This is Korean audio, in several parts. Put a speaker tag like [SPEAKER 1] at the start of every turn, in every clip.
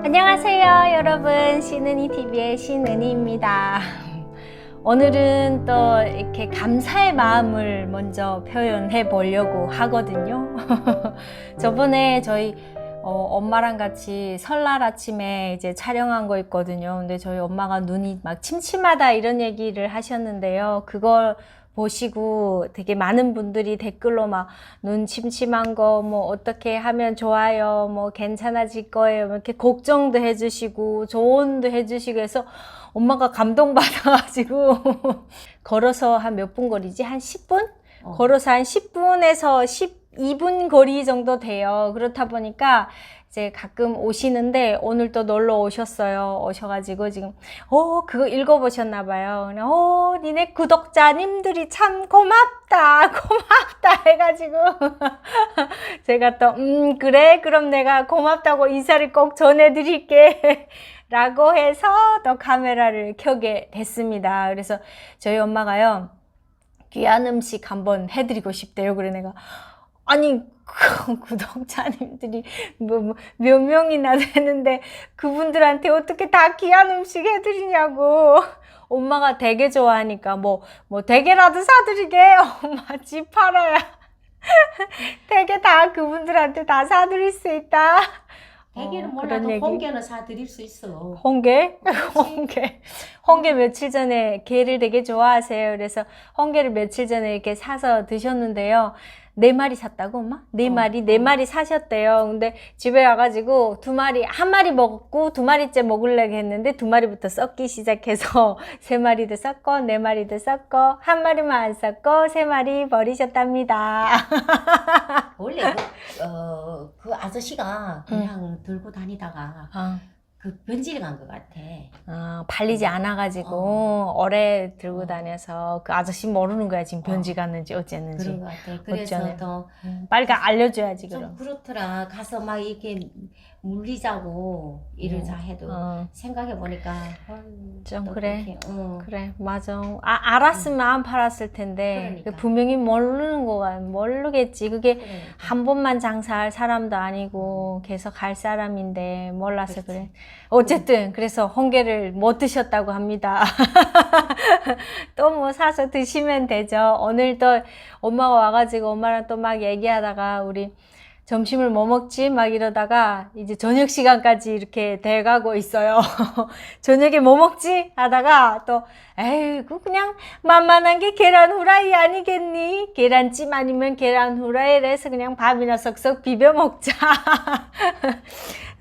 [SPEAKER 1] 안녕하세요 여러분, 신은이TV의 신은이입니다. 오늘은 또 이렇게 감사의 마음을 먼저 표현해 보려고 하거든요. 저번에 저희 엄마랑 같이 설날 아침에 이제 촬영한 거 있거든요. 근데 저희 엄마가 눈이 막 침침하다 이런 얘기를 하셨는데요. 그걸 보시고 되게 많은 분들이 댓글로 막 눈 침침한 거 뭐 어떻게 하면 좋아요, 뭐 괜찮아질 거예요, 이렇게 걱정도 해주시고 조언도 해주시고 해서 엄마가 감동받아가지고 걸어서 한 몇 분 거리지? 한 10분? 걸어서 한 10분에서 12분 거리 정도 돼요. 그렇다 보니까 이제 가끔 오시는데 오늘 또 놀러 오셔가지고 지금 그거 읽어보셨나 봐요. 그냥 니네 구독자님들이 참 고맙다 해가지고 제가 또 그래 그럼 내가 고맙다고 인사를 꼭 전해드릴게 라고 해서 또 카메라를 켜게 됐습니다. 그래서 저희 엄마가요, 귀한 음식 한번 해드리고 싶대요. 그래 내가 아니 구독자님들이 몇 명이나 되는데 그분들한테 어떻게 다 귀한 음식 해드리냐고. 엄마가 대게 좋아하니까 뭐 대게라도 사드리게. 엄마 집 팔아야 대게 다 그분들한테 다 사드릴 수 있다.
[SPEAKER 2] 대게는 몰라도 홍게는 사드릴 수 있어.
[SPEAKER 1] 홍게? 홍게 며칠 전에 게를 되게 좋아하세요. 그래서 홍게를 며칠 전에 이렇게 사서 드셨는데요. 4마리 샀다고 엄마? 4마리 사셨대요. 근데 집에 와가지고 한 마리 먹었고 2마리째 먹으려고 했는데 2마리부터 썩기 시작해서 3마리도 썩고 4마리도 썩고 1마리만 안 썩고 3마리 버리셨답니다.
[SPEAKER 2] 원래 그 아저씨가 그냥 들고 다니다가 그 변질이 간 것 같아.
[SPEAKER 1] 발리지 않아가지고 오래 들고 다녀서 그 아저씨 모르는 거야 지금 변질 갔는지 어쨌는지.
[SPEAKER 2] 그런 것 같아. 그래서 더
[SPEAKER 1] 빨리 알려줘야지.
[SPEAKER 2] 좀 그렇더라. 가서 막 이렇게 물리자고 이러자 해도 생각해보니까
[SPEAKER 1] 좀
[SPEAKER 2] 그래.
[SPEAKER 1] 그래 맞아. 알았으면 안 팔았을 텐데
[SPEAKER 2] 그러니까.
[SPEAKER 1] 분명히 모르겠지. 그게
[SPEAKER 2] 그래.
[SPEAKER 1] 한 번만 장사할 사람도 아니고 계속 갈 사람인데 몰라서
[SPEAKER 2] 그렇지.
[SPEAKER 1] 그래. 어쨌든 그래서 홍게를 못 드셨다고 합니다. 또 뭐 사서 드시면 되죠. 오늘 또 엄마가 와가지고 엄마랑 또 막 얘기하다가 우리 점심을 뭐 먹지? 막 이러다가 이제 저녁 시간까지 이렇게 돼가고 있어요. 저녁에 뭐 먹지? 하다가 또 에이구 그냥 만만한 게 계란 후라이 아니겠니? 계란찜 아니면 계란 후라이를 해서 그냥 밥이나 석석 비벼 먹자.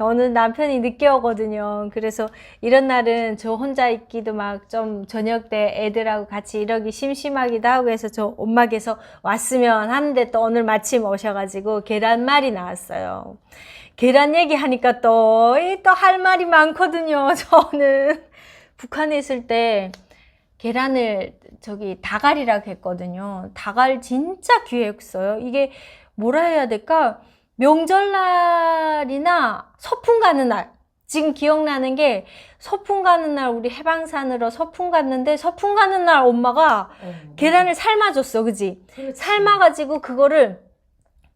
[SPEAKER 1] 오늘 남편이 늦게 오거든요. 그래서 이런 날은 저 혼자 있기도 막 좀 저녁 때 애들하고 같이 이러기 심심하기도 하고 해서 저 엄마께서 왔으면 하는데 또 오늘 마침 오셔가지고 계란말이 나왔어요. 계란 얘기하니까 또 할 말이 많거든요. 저는 북한에 있을 때 계란을 다갈이라고 했거든요. 다갈 진짜 귀했어요. 이게 뭐라 해야 될까? 명절날이나 소풍 가는 날, 지금 기억나는 게 소풍 가는 날 우리 해방산으로 소풍 갔는데 소풍 가는 날 엄마가 계란을 삶아줬어. 그지? 삶아가지고 그거를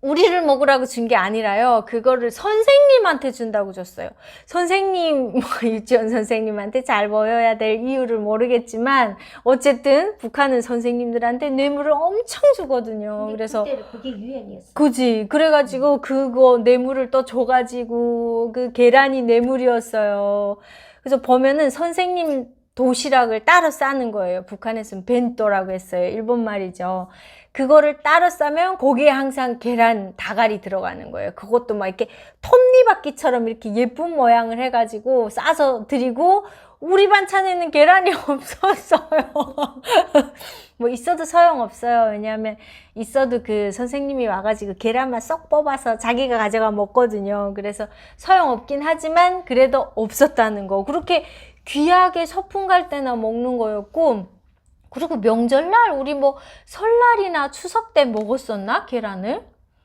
[SPEAKER 1] 우리를 먹으라고 준 게 아니라요. 그거를 선생님한테 준다고 줬어요. 선생님, 유치원 선생님한테 잘 보여야 될 이유를 모르겠지만 어쨌든 북한은 선생님들한테 뇌물을 엄청 주거든요. 그래서
[SPEAKER 2] 그때 그게 유행이었어.
[SPEAKER 1] 그지. 그래가지고 그거 뇌물을 또 줘가지고 그 계란이 뇌물이었어요. 그래서 보면은 선생님 도시락을 따로 싸는 거예요. 북한에서는 벤또라고 했어요. 일본 말이죠. 그거를 따로 싸면 거기에 항상 계란 다갈이 들어가는 거예요. 그것도 막 이렇게 톱니바퀴처럼 이렇게 예쁜 모양을 해가지고 싸서 드리고 우리 반찬에는 계란이 없었어요. 뭐 있어도 소용없어요. 왜냐하면 있어도 그 선생님이 와가지고 계란만 쏙 뽑아서 자기가 가져가 먹거든요. 그래서 소용없긴 하지만 그래도 없었다는 거. 그렇게 귀하게 소풍 갈 때나 먹는 거였고, 그리고 명절날 우리 뭐 설날이나 추석 때 먹었었나? 계란을?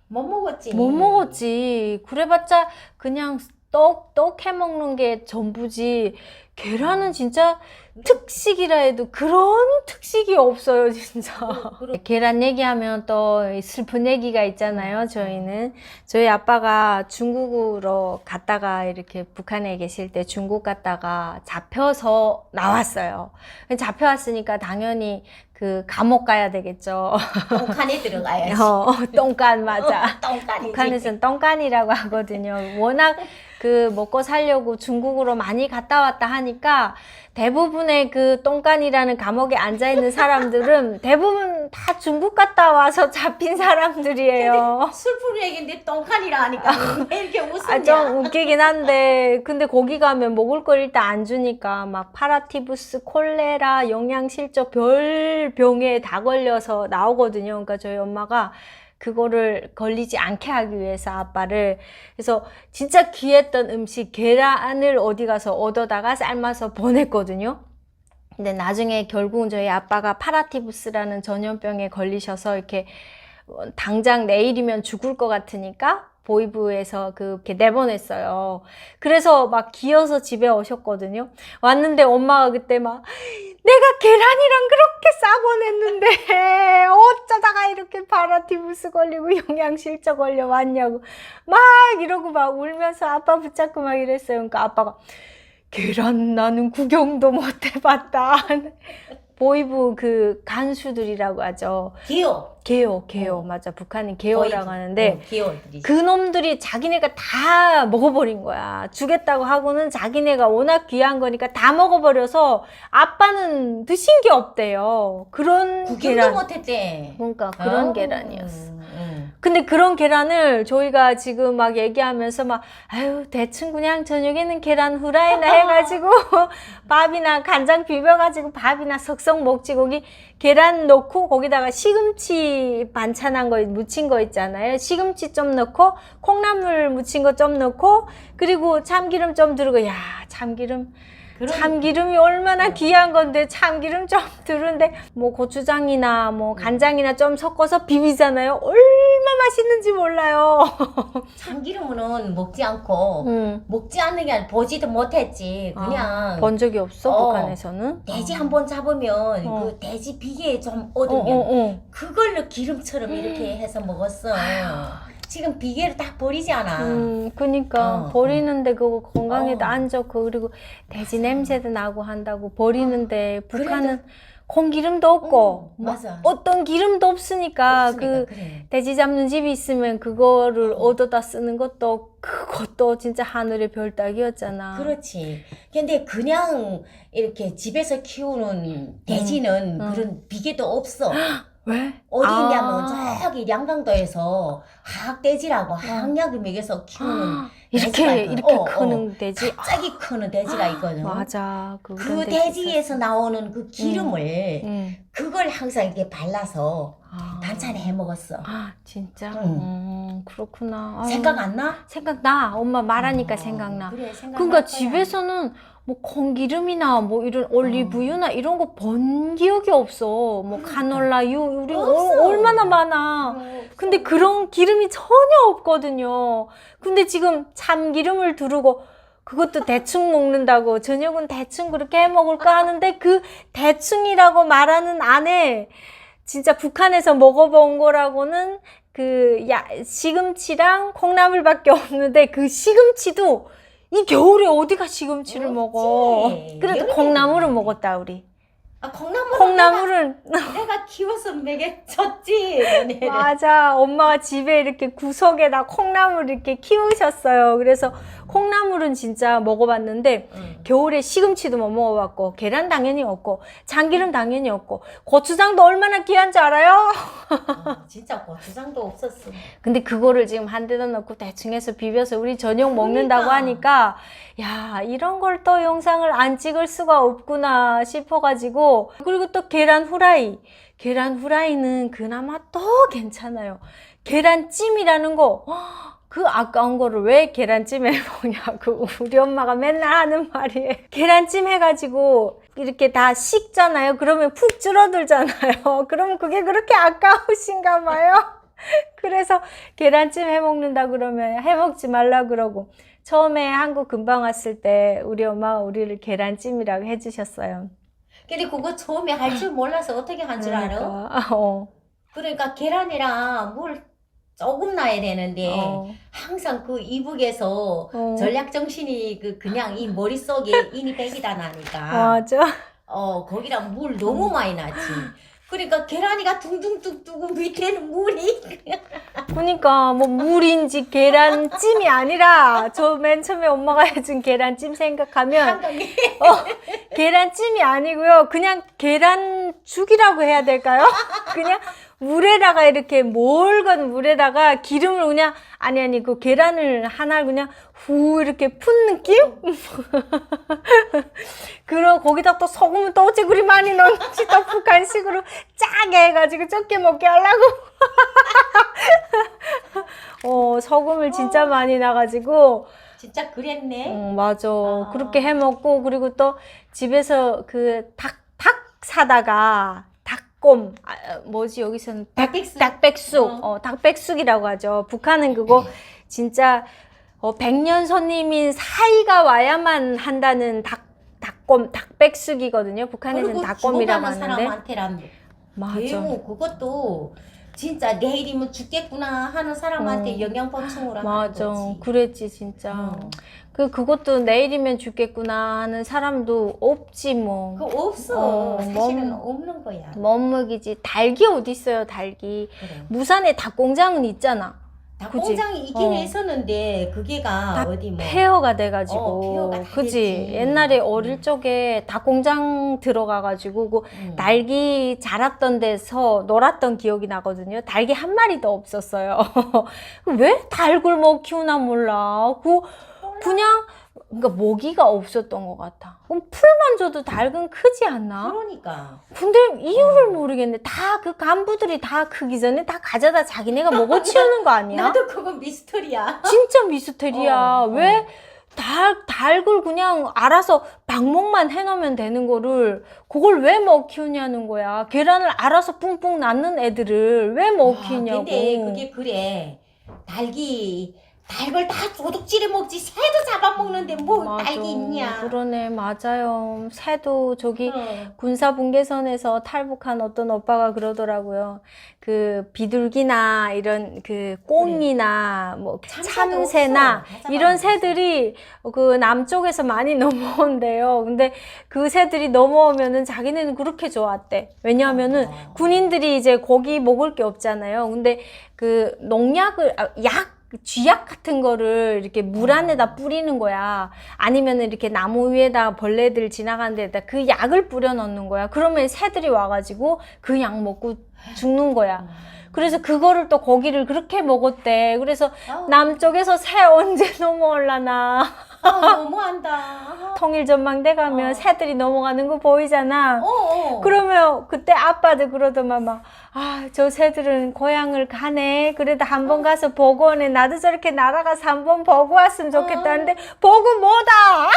[SPEAKER 2] 못 먹었지.
[SPEAKER 1] 못 먹었지. 그래봤자 그냥 떡 해먹는 게 전부지 계란은 진짜 특식이라 해도 그런 특식이 없어요, 진짜. 계란 얘기하면 또 슬픈 얘기가 있잖아요, 저희는. 저희 아빠가 중국으로 갔다가 이렇게 북한에 계실 때 중국 갔다가 잡혀서 나왔어요. 잡혀왔으니까 당연히 그 감옥 가야 되겠죠.
[SPEAKER 2] 똥칸에 들어가야지.
[SPEAKER 1] 똥간 맞아.
[SPEAKER 2] 똥칸이지.
[SPEAKER 1] 북한에서는 똥간이라고 하거든요. 워낙 그 먹고 살려고 중국으로 많이 갔다 왔다 하니까 대부분의 그 똥간이라는 감옥에 앉아 있는 사람들은 대부분 다 중국 갔다 와서 잡힌 사람들이에요.
[SPEAKER 2] 슬픈 얘기인데 똥칸이라 하니까 왜 이렇게 웃으냐?
[SPEAKER 1] 좀 웃기긴 한데 근데 거기 가면 먹을 걸 일단 안 주니까 막 파라티푸스, 콜레라, 영양실조 별 병에 다 걸려서 나오거든요. 그러니까 저희 엄마가 그거를 걸리지 않게 하기 위해서 아빠를 그래서 진짜 귀했던 음식 계란을 어디 가서 얻어다가 삶아서 보냈거든요. 근데 나중에 결국은 저희 아빠가 파라티푸스라는 전염병에 걸리셔서 이렇게 당장 내일이면 죽을 것 같으니까 보이부에서 그렇게 내보냈어요. 그래서 막 기어서 집에 오셨거든요. 왔는데 엄마가 그때 막 내가 계란이랑 그렇게 싸보냈는데 어쩌다가 이렇게 파라티푸스 걸리고 영양실조 걸려 왔냐고 막 이러고 막 울면서 아빠 붙잡고 막 이랬어요. 그러니까 아빠가 계란 나는 구경도 못 해봤다. 보이부 그 간수들이라고 하죠. 개요. 맞아. 북한은 개요라고 하는데
[SPEAKER 2] 개요들이.
[SPEAKER 1] 그놈들이 자기네가 다 먹어버린 거야. 주겠다고 하고는 자기네가 워낙 귀한 거니까 다 먹어버려서 아빠는 드신 게 없대요. 그런
[SPEAKER 2] 구경도
[SPEAKER 1] 계란.
[SPEAKER 2] 못했대.
[SPEAKER 1] 그러니까 그런 계란이었어. 근데 그런 계란을 저희가 지금 막 얘기하면서 막 아유 대충 그냥 저녁에는 계란 후라이나 해가지고 밥이나 간장 비벼가지고 밥이나 석석 먹지. 거기 계란 넣고 거기다가 시금치 반찬한 거 묻힌 거 있잖아요. 시금치 좀 넣고 콩나물 묻힌 거 좀 넣고 그리고 참기름 좀 두르고 야 참기름이 얼마나 귀한 건데 참기름 좀 두른데 뭐 고추장이나 뭐 간장이나 좀 섞어서 비비잖아요. 얼마나 맛있는지 몰라요.
[SPEAKER 2] 참기름은 먹지 않고 먹지 않는 게 아니라 보지도 못했지. 그냥
[SPEAKER 1] 본 적이 없어 북한에서는.
[SPEAKER 2] 돼지 한 번 잡으면 그 돼지 비계 좀 얻으면 그걸로 기름처럼 이렇게 해서 먹었어. 지금 비계를 다 버리지 않아.
[SPEAKER 1] 그니까 버리는데 그거 건강에도 안 좋고 그리고 돼지 냄새도 나고 한다고 버리는데 북한은 콩기름도 없고
[SPEAKER 2] 맞아.
[SPEAKER 1] 어떤 기름도 없으니까 그
[SPEAKER 2] 그래.
[SPEAKER 1] 돼지 잡는 집이 있으면 그거를 얻어다 쓰는 것도 그것도 진짜 하늘의 별 따기였잖아.
[SPEAKER 2] 그렇지. 근데 그냥 이렇게 집에서 키우는 돼지는 그런 비계도 없어.
[SPEAKER 1] 왜?
[SPEAKER 2] 어디 있냐면 저기 양강도에서 하악돼지라고 하악약을 먹여서 키우는
[SPEAKER 1] 이렇게 크는 돼지.
[SPEAKER 2] 갑자기 크는 돼지가 있거든.
[SPEAKER 1] 맞아.
[SPEAKER 2] 그 돼지에서 나오는 그 기름을 그걸 항상 이렇게 발라서 반찬에 해 먹었어.
[SPEAKER 1] 진짜? 그렇구나.
[SPEAKER 2] 생각 안 나?
[SPEAKER 1] 생각나. 엄마 말하니까 생각나.
[SPEAKER 2] 그래, 생각날
[SPEAKER 1] 그러니까
[SPEAKER 2] 거야.
[SPEAKER 1] 집에서는 뭐 콩기름이나 뭐 이런 올리브유나 이런 거 본 기억이 없어. 뭐 카놀라유 우리 얼마나 많아. 근데 그런 기름이 전혀 없거든요. 근데 지금 참기름을 두르고 그것도 대충 먹는다고 저녁은 대충 그렇게 해 먹을까 하는데 그 대충이라고 말하는 안에 진짜 북한에서 먹어본 거라고는 그 시금치랑 콩나물밖에 없는데 그 시금치도 이 겨울에 어디가 시금치를 먹어. 그래도 콩나물은 먹었다 우리. 콩나물은
[SPEAKER 2] 내가 키워서 먹였었지.
[SPEAKER 1] 맞아. 엄마가 집에 이렇게 구석에다 콩나물 이렇게 키우셨어요. 그래서 콩나물은 진짜 먹어봤는데 겨울에 시금치도 못 먹어봤고 계란 당연히 없고 참기름 당연히 없고 고추장도 얼마나 귀한지 알아요?
[SPEAKER 2] 진짜 고추장도 없었어.
[SPEAKER 1] 근데 그거를 지금 한 대다 넣고 대충 해서 비벼서 우리 저녁 먹는다고 하니까 야 이런 걸 또 영상을 안 찍을 수가 없구나 싶어가지고 그리고 또 계란 후라이는 그나마 또 괜찮아요. 계란찜이라는 거 그 아까운 거를 왜 계란찜 해먹냐고 우리 엄마가 맨날 하는 말이에요. 계란찜 해가지고 이렇게 다 식잖아요. 그러면 푹 줄어들잖아요. 그럼 그게 그렇게 아까우신가 봐요. 그래서 계란찜 해먹는다 그러면 해먹지 말라 그러고 처음에 한국 금방 왔을 때 우리 엄마가 우리를 계란찜이라고 해주셨어요.
[SPEAKER 2] 근데 그거 처음에 할 줄 몰라서 어떻게 한 줄 알아?
[SPEAKER 1] 그러니까,
[SPEAKER 2] 그러니까 계란이랑 물 조금 넣어야 되는데 항상 그 이북에서 전략 정신이 그냥 이 머릿속에 인이 백이다 나니까
[SPEAKER 1] 맞아.
[SPEAKER 2] 거기랑 물 너무 많이 나지. 그러니까 계란이가 둥둥 뜨고 밑에는 물이
[SPEAKER 1] 그러니까 뭐 물인지 계란찜이 아니라 저 맨 처음에 엄마가 해준 계란찜 생각하면
[SPEAKER 2] 한강에
[SPEAKER 1] 계란찜이 아니고요. 그냥 계란죽이라고 해야 될까요? 그냥 물에다가 이렇게 묽은 물에다가 기름을 그냥 아니 그 계란을 하나 그냥 후 이렇게 푼 느낌? 그리고 거기다 또 소금은 또 어째 그리 많이 넣는지 또 북한식으로 짜게 해가지고 적게 먹게 하려고 소금을 진짜 많이 넣어가지고
[SPEAKER 2] 진짜 그랬네.
[SPEAKER 1] 맞아. 그렇게 해 먹고 그리고 또 집에서 그 닭 사다가 닭곰 뭐지 여기서는
[SPEAKER 2] 닭백숙.
[SPEAKER 1] 닭백숙 닭백숙이라고 하죠. 북한은 그거 진짜 100년 손님인 사이가 와야만 한다는 닭곰 닭백숙이거든요. 북한에서는 닭곰이라고 하는데
[SPEAKER 2] 사람한테란
[SPEAKER 1] 맞아.
[SPEAKER 2] 배우 그것도 진짜 내일이면 죽겠구나 하는 사람한테 영양 보충을 하는
[SPEAKER 1] 맞아.
[SPEAKER 2] 거지.
[SPEAKER 1] 그랬지 진짜. 그것도 내일이면 죽겠구나 하는 사람도 없지 뭐.
[SPEAKER 2] 그거 없어. 사실은
[SPEAKER 1] 뭐,
[SPEAKER 2] 없는 거야.
[SPEAKER 1] 못 먹이지. 닭이 어디 있어요, 닭이.
[SPEAKER 2] 그래.
[SPEAKER 1] 무산에 닭공장은 있잖아.
[SPEAKER 2] 닭공장이 있긴
[SPEAKER 1] 어.
[SPEAKER 2] 했었는데 그게가
[SPEAKER 1] 다
[SPEAKER 2] 어디 뭐
[SPEAKER 1] 폐허가 돼가지고.
[SPEAKER 2] 폐허가 다
[SPEAKER 1] 그지.
[SPEAKER 2] 됐지.
[SPEAKER 1] 옛날에 어릴 적에 닭공장 들어가가지고 그 닭이 자랐던 데서 놀았던 기억이 나거든요. 닭이 한 마리도 없었어요. 왜 닭을 뭐 키우나 몰라. 그냥 그러니까 먹이가 없었던 것 같아. 그럼 풀만 줘도 닭은 크지 않나?
[SPEAKER 2] 그러니까
[SPEAKER 1] 근데 이유를 모르겠네. 다 그 간부들이 다 크기 전에 다 가져다 자기네가 먹어 치우는 거 아니야?
[SPEAKER 2] 나도 그건 미스터리야.
[SPEAKER 1] 진짜 미스테리야. 왜 닭을 그냥 알아서 방목만 해놓으면 되는 거를 그걸 왜 먹히냐는 거야. 계란을 알아서 뿡뿡 낳는 애들을 왜 먹히냐고.
[SPEAKER 2] 근데 그게 그래. 닭을 다 도둑질해 먹지 새도 잡아먹는데 뭐
[SPEAKER 1] 맞아.
[SPEAKER 2] 닭이 있냐.
[SPEAKER 1] 그러네, 맞아요. 새도 저기 군사분계선에서 탈북한 어떤 오빠가 그러더라고요. 그 비둘기나 이런 그 꽁이나 뭐 참새나 이런 새들이 그 남쪽에서 많이 넘어온대요. 근데 그 새들이 넘어오면은 자기네는 그렇게 좋았대. 왜냐하면은 군인들이 이제 고기 먹을 게 없잖아요. 근데 그 농약을 쥐약 같은 거를 이렇게 물 안에다 뿌리는 거야. 아니면 이렇게 나무 위에다 벌레들 지나가는 데다 그 약을 뿌려 넣는 거야. 그러면 새들이 와가지고 그 약 먹고 죽는 거야. 그래서 그거를 또 고기를 그렇게 먹었대. 그래서 남쪽에서 새 언제 넘어올라나.
[SPEAKER 2] 너무한다.
[SPEAKER 1] 통일전망대 가면 새들이 넘어가는 거 보이잖아. 그러면 그때 아빠도 그러더만 막, 저 새들은 고향을 가네. 그래도 한번 가서 보고 오네. 나도 저렇게 날아가서 한번 보고 왔으면 좋겠다는데 보고 뭐다.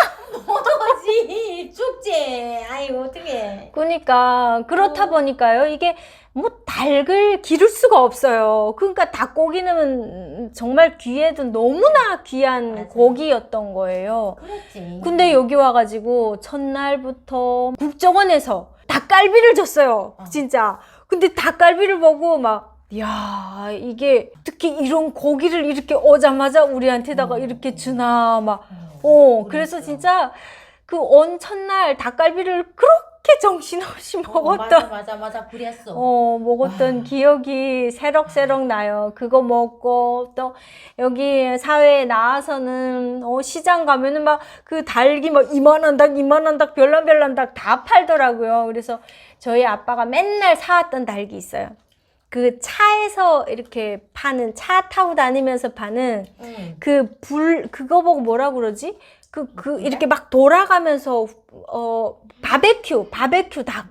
[SPEAKER 2] 못 오지. 죽지. 아이고 어떡해.
[SPEAKER 1] 그러니까 그렇다 보니까요. 이게 뭐 닭을 기를 수가 없어요. 그러니까 닭고기는 정말 귀해도 너무나 귀한
[SPEAKER 2] 맞아.
[SPEAKER 1] 고기였던 거예요.
[SPEAKER 2] 그렇지.
[SPEAKER 1] 근데 여기 와가지고 첫날부터 국정원에서 닭갈비를 줬어요. 진짜. 근데 닭갈비를 보고 막 야, 이게 어떻게 이런 고기를 이렇게 오자마자 우리한테다가 이렇게 주나 막. 그래서 진짜 그 온 첫날 닭갈비를 그렇게 정신없이 먹었던
[SPEAKER 2] 맞아 그랬어.
[SPEAKER 1] 먹었던 기억이 새록새록 나요. 그거 먹고 또 여기 사회에 나와서는 시장 가면은 막 그 닭이 막 이만한 닭 별난 닭 다 팔더라고요. 그래서 저희 아빠가 맨날 사왔던 닭이 있어요. 그 차에서 이렇게 파는, 차 타고 다니면서 파는 그거 보고 뭐라 그러지? 이렇게 막 돌아가면서 바베큐 닭.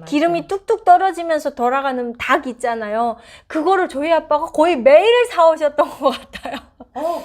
[SPEAKER 1] 기름이 뚝뚝 떨어지면서 돌아가는 닭 있잖아요. 그거를 저희 아빠가 거의 매일 사오셨던 것 같아요.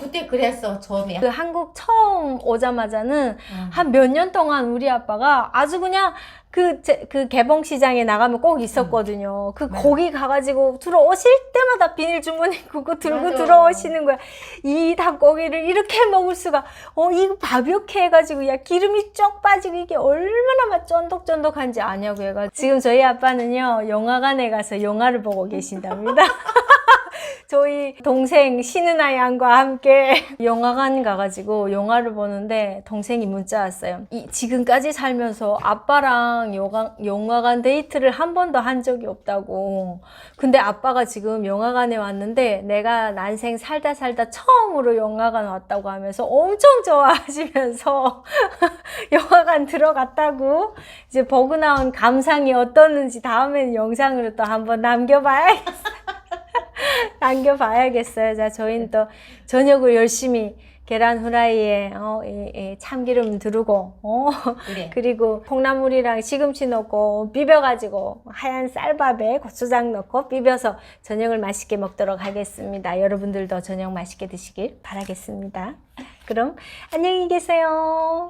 [SPEAKER 2] 그때 그랬어, 처음에.
[SPEAKER 1] 그 한국 처음 오자마자는 한 몇 년 동안 우리 아빠가 아주 그냥 그 개봉시장에 나가면 꼭 있었거든요. 거기 가가지고 들어오실 때마다 비닐 주머니 그거 들고
[SPEAKER 2] 맞아.
[SPEAKER 1] 들어오시는 거야. 이 닭고기를 이렇게 먹을 수가, 이거 바비큐 해가지고, 야, 기름이 쫙 빠지고 이게 얼마나 막 쫀득쫀득한지 아냐고 해가지고. 지금 저희 아빠는요, 영화관에 가서 영화를 보고 계신답니다. 저희 동생 신은아 양과 함께 영화관 가가지고 영화를 보는데 동생이 문자 왔어요. 지금까지 살면서 아빠랑 영화관 데이트를 한 번도 한 적이 없다고. 근데 아빠가 지금 영화관에 왔는데 내가 난생 살다 처음으로 영화관 왔다고 하면서 엄청 좋아하시면서 영화관 들어갔다고. 이제 보고 나온 감상이 어떻는지 다음에는 영상으로 또 한번 남겨봐야겠어요. 자, 저희는 또 저녁을 열심히 계란 후라이에 참기름 두르고
[SPEAKER 2] 그래.
[SPEAKER 1] 그리고 콩나물이랑 시금치 넣고 비벼가지고 하얀 쌀밥에 고추장 넣고 비벼서 저녁을 맛있게 먹도록 하겠습니다. 여러분들도 저녁 맛있게 드시길 바라겠습니다. 그럼 안녕히 계세요.